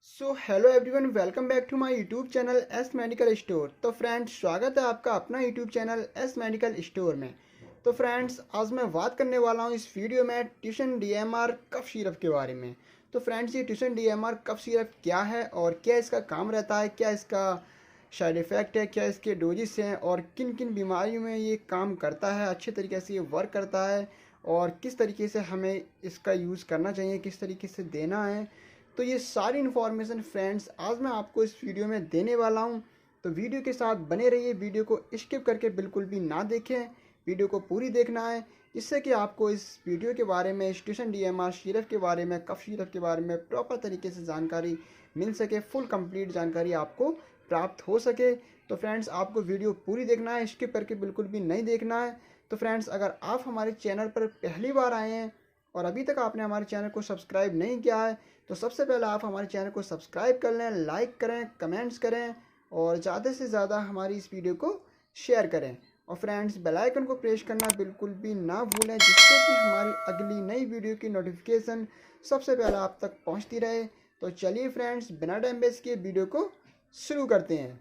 Hello everyone, welcome back to my YouTube channel S medical store. तो friends, स्वागत है आपका अपना YouTube channel S medical store में। तो फ्रेंड्स, आज मैं बात करने वाला हूँ इस वीडियो में ट्यूशन डीएमआर कफ सिरप के बारे में। तो फ्रेंड्स, ये ट्यूशन डीएमआर कफ सिरप क्या है और क्या इसका काम रहता है, क्या इसका साइड इफ़ेक्ट है, क्या इसके डोजेस हैं और किन किन बीमारियों में ये काम करता है, अच्छे तरीके से ये वर्क करता है और किस तरीके से हमें इसका यूज़ करना चाहिए, किस तरीके से देना है। तो ये सारी इन्फॉर्मेशन फ्रेंड्स आज मैं आपको इस वीडियो में देने वाला हूँ। तो वीडियो के साथ बने रहिए, वीडियो को स्किप करके बिल्कुल भी ना देखें, वीडियो को पूरी देखना है, जिससे कि आपको इस वीडियो के बारे में, ट्यूशन डीएमआर सिरप के बारे में, कफ सिरप के बारे में प्रॉपर तरीके से जानकारी मिल सके, फुल कंप्लीट जानकारी आपको प्राप्त हो सके। तो फ्रेंड्स, आपको वीडियो पूरी देखना है, स्किप करके बिल्कुल भी नहीं देखना है। तो फ्रेंड्स, अगर आप हमारे चैनल पर पहली बार आए हैं और अभी तक आपने हमारे चैनल को सब्सक्राइब नहीं किया है, तो सबसे पहले आप हमारे चैनल को सब्सक्राइब कर लें, लाइक करें, कमेंट्स करें और ज़्यादा से ज़्यादा हमारी इस वीडियो को शेयर करें। और फ्रेंड्स, बेल आइकन को प्रेस करना बिल्कुल भी ना भूलें, जिससे कि हमारी अगली नई वीडियो की नोटिफिकेशन सबसे पहले आप तक पहुंचती रहे। तो चलिए फ्रेंड्स, बिना टाइम वेस्ट किए वीडियो को शुरू करते हैं।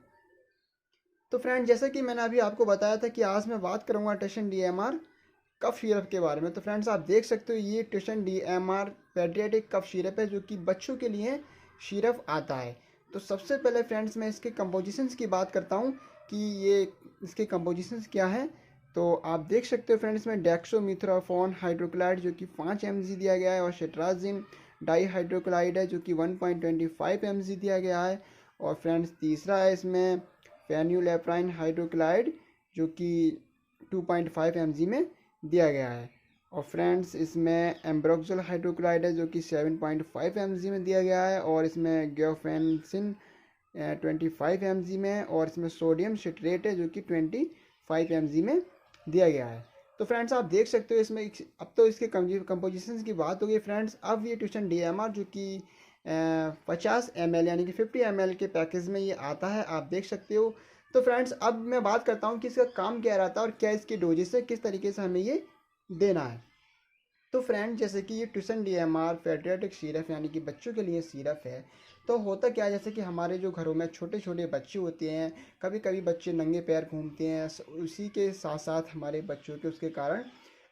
तो फ्रेंड्स, जैसे कि मैंने अभी आपको बताया था कि आज मैं बात करूँगा ट्यूशन डीएमआर कफ सिरप के बारे में। तो फ्रेंड्स, आप देख सकते हो ये ट्यूशन डीएमआर पेडियाट्रिक कफ सिरप है, जो कि बच्चों के लिए सिरप आता है। तो सबसे पहले फ्रेंड्स, मैं इसके कंपोजिशंस की बात करता हूँ कि ये इसके कंपोजिशंस क्या हैं। तो आप देख सकते हो फ्रेंड्स, में डेक्सोमिथ्राफोन हाइड्रोक्लाइड जो कि 5 mg दिया गया है और सिट्राजिन डाईहाइड्रोक्लाइड है जो कि 1.25 mg दिया गया है। और फ्रेंड्स, तीसरा है इसमें फेन्यूलेप्राइन हाइड्रोक्लाइड जो कि 2.5 mg में दिया गया है। और फ्रेंड्स, इसमें एम्ब्रोक्सोल हाइड्रोक्लाइड है जो कि 7.5 mg में दिया गया है। और इसमें ग्योफेंसिन 25 mg में, और इसमें सोडियम सिट्रेट है जो कि 25 mg में दिया गया है। तो फ्रेंड्स, आप देख सकते हो इसमें अब तो इसके कंपोजिशन की बात हो गई फ्रेंड्स। अब ये ट्यूशन डीएमआर जो कि 50 ml यानी कि 50 ml के पैकेज में ये आता है, आप देख सकते हो। तो फ्रेंड्स, अब मैं बात करता हूँ कि इसका काम क्या रहता है और क्या इसकी डोजेस है, किस तरीके से हमें ये देना है। तो फ्रेंड, जैसे कि ये ट्यूशन डीएमआर पेडियाट्रिक सिरप यानी कि बच्चों के लिए सिरप है। तो होता क्या है, जैसे कि हमारे जो घरों में छोटे छोटे बच्चे होते हैं, कभी कभी बच्चे नंगे पैर घूमते हैं, उसी के साथ साथ हमारे बच्चों के उसके कारण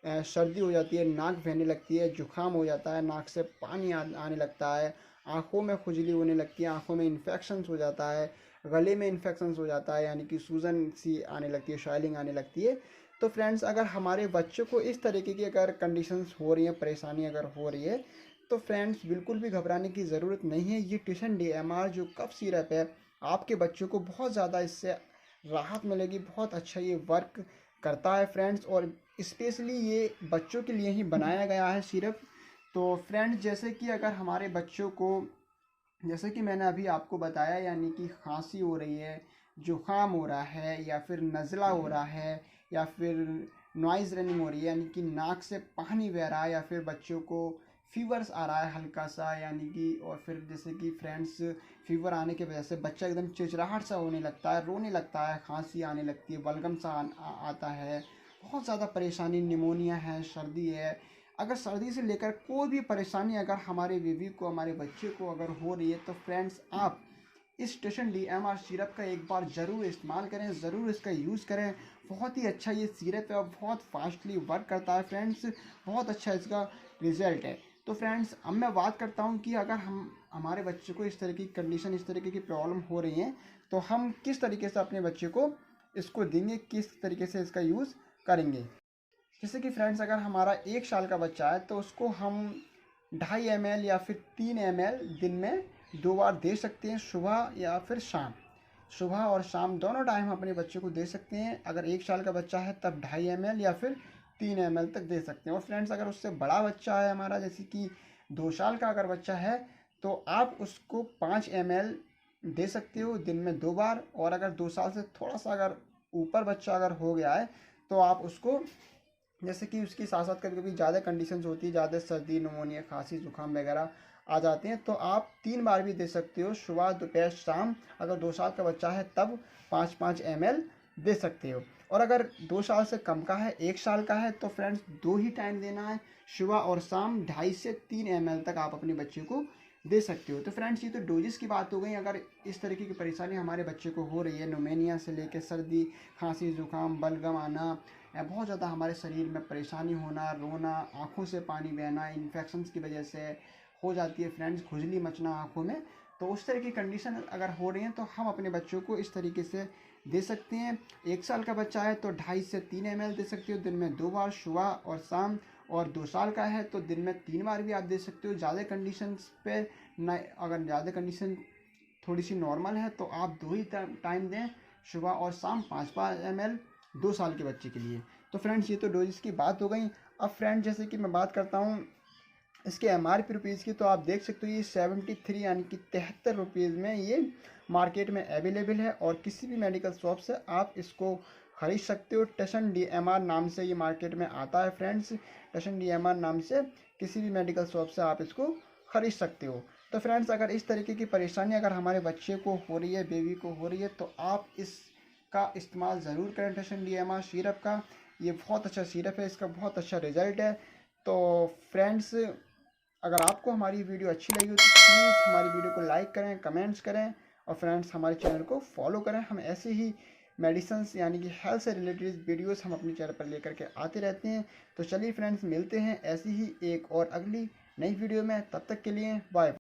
सर्दी हो जाती है, नाक बहने लगती है, जुकाम हो जाता है, नाक से पानी आने लगता है, आँखों में खुजली होने लगती है, आँखों में इन्फेक्शंस हो जाता है, गले में इन्फेक्शंस हो जाता है, यानी कि सूजन सी आने लगती है, स्वेलिंग आने लगती है। तो फ्रेंड्स, अगर हमारे बच्चों को इस तरीके की अगर कंडीशंस हो रही हैं, परेशानी अगर हो रही है, तो फ्रेंड्स बिल्कुल भी घबराने की ज़रूरत नहीं है। ये ट्यूशन डीएमआर जो कफ सिरप है, आपके बच्चों को बहुत ज़्यादा इससे राहत मिलेगी, बहुत अच्छा ये वर्क करता है फ्रेंड्स। और स्पेशली ये बच्चों के लिए ही बनाया गया है सिरप। तो फ्रेंड्स, जैसे कि अगर हमारे बच्चों को, जैसे कि मैंने अभी आपको बताया, यानी कि खांसी हो रही है, जुकाम हो रहा है, या फिर नज़ला हो रहा है, या फिर नॉइज़ रनिंग हो रही है, यानी कि नाक से पानी बह रहा है, या फिर बच्चों को फीवर्स आ रहा है हल्का सा, यानी कि, और फिर जैसे कि फ्रेंड्स, फीवर आने की वजह से बच्चा एकदम चिड़चिड़ाहट सा होने लगता है, रोने लगता है, खांसी आने लगती है, बलगम सा आता है, बहुत ज़्यादा परेशानी, निमोनिया है, सर्दी है। अगर सर्दी से लेकर कोई भी परेशानी अगर हमारे बेबी को, हमारे बच्चे को अगर हो रही है, तो फ्रेंड्स, आप इस ट्यूशन डीएमआर सिरप का एक बार ज़रूर इस्तेमाल करें, ज़रूर इसका यूज़ करें। बहुत ही अच्छा ये सिरप है और बहुत फास्टली वर्क करता है फ्रेंड्स, बहुत अच्छा इसका रिजल्ट है। तो फ्रेंड्स, अब मैं बात करता हूँ कि अगर हमारे बच्चे को इस तरह की कंडीशन, इस तरीके की प्रॉब्लम हो रही है, तो हम किस तरीके से अपने बच्चे को इसको देंगे, किस तरीके से इसका यूज़ करेंगे। जैसे कि फ्रेंड्स, अगर हमारा 1 साल का बच्चा है, तो उसको हम 2.5 ml या फिर 3 ml दिन में 2 बार दे सकते हैं, सुबह या फिर शाम। सुबह और शाम दोनों टाइम हम अपने बच्चे को दे सकते हैं। अगर 1 साल का बच्चा है तब 2.5 ml या फिर 3 ml तक दे सकते हैं। और फ्रेंड्स, अगर उससे बड़ा बच्चा है हमारा, जैसे कि 2 साल का अगर बच्चा है, तो आप उसको 5 ml दे सकते हो दिन में 2 बार। और अगर 2 साल से थोड़ा सा अगर ऊपर बच्चा अगर हो गया है, तो आप उसको, जैसे कि उसके साथ साथ कभी कभी ज़्यादा कंडीशंस होती है, ज़्यादा सर्दी, निमोनिया, खांसी, जुकाम वगैरह आ जाते हैं, तो आप 3 बार भी दे सकते हो, सुबह, दोपहर, शाम। अगर 2 साल का बच्चा है तब 5-5 ml दे सकते हो। और अगर 2 साल से कम का है, 1 साल का है, तो फ्रेंड्स 2 ही टाइम देना है, सुबह और शाम, 2.5 से 3 ml तक आप अपने बच्चे को दे सकते हो। तो फ्रेंड्स, ये तो डोजेस की बात हो गई। अगर इस तरीके की परेशानी हमारे बच्चे को हो रही है, न्यूमोनिया से लेकर सर्दी, खांसी, जुकाम, बलगम आना, या बहुत ज़्यादा हमारे शरीर में परेशानी होना, रोना, आँखों से पानी बहना, इन्फेक्शंस की वजह से हो जाती है फ्रेंड्स, खुजली मचना आँखों में, तो उस तरह की कंडीशन अगर हो रही है तो हम अपने बच्चों को इस तरीके से दे सकते हैं। 1 साल का बच्चा है तो 2.5 से 3 ml दे सकते हो दिन में 2 बार, सुबह और शाम। और 2 साल का है तो दिन में 3 बार भी आप दे सकते हो। ज़्यादा कंडीशंस पे न, अगर ज़्यादा कंडीशन थोड़ी सी नॉर्मल है तो आप 2 ही टाइम दें, सुबह और शाम, 5-5 ml 2 साल के बच्चे के लिए। तो फ्रेंड्स, ये तो डोजेस की बात हो गई। अब फ्रेंड्स, जैसे कि मैं बात करता हूँ इसके MRP रुपीज़ की, तो आप देख सकते हो ये 73 यानी कि 73 रुपीज़ में ये मार्केट में अवेलेबल है। और किसी भी मेडिकल शॉप से आप इसको ख़रीद सकते हो। टशन DMR नाम से ये मार्केट में आता है फ्रेंड्स। टशन DMR नाम से किसी भी मेडिकल शॉप से आप इसको ख़रीद सकते हो। तो फ्रेंड्स, अगर इस तरीके की परेशानी अगर हमारे बच्चे को हो रही है, बेबी को हो रही है, तो आप इसका इस्तेमाल ज़रूर करें। टशन DMR सिरप का, ये बहुत अच्छा सिरप है, इसका बहुत अच्छा रिज़ल्ट है। तो फ्रेंड्स, अगर आपको हमारी वीडियो अच्छी लगी हो तो प्लीज़ हमारी वीडियो को लाइक करें, कमेंट्स करें, और फ्रेंड्स हमारे चैनल को फॉलो करें। हम ऐसे ही मेडिसिन्स यानी कि हेल्थ से रिलेटेड वीडियोस हम अपने चैनल पर लेकर के आते रहते हैं। तो चलिए फ्रेंड्स, मिलते हैं ऐसी ही एक और अगली नई वीडियो में। तब तक के लिए बाय।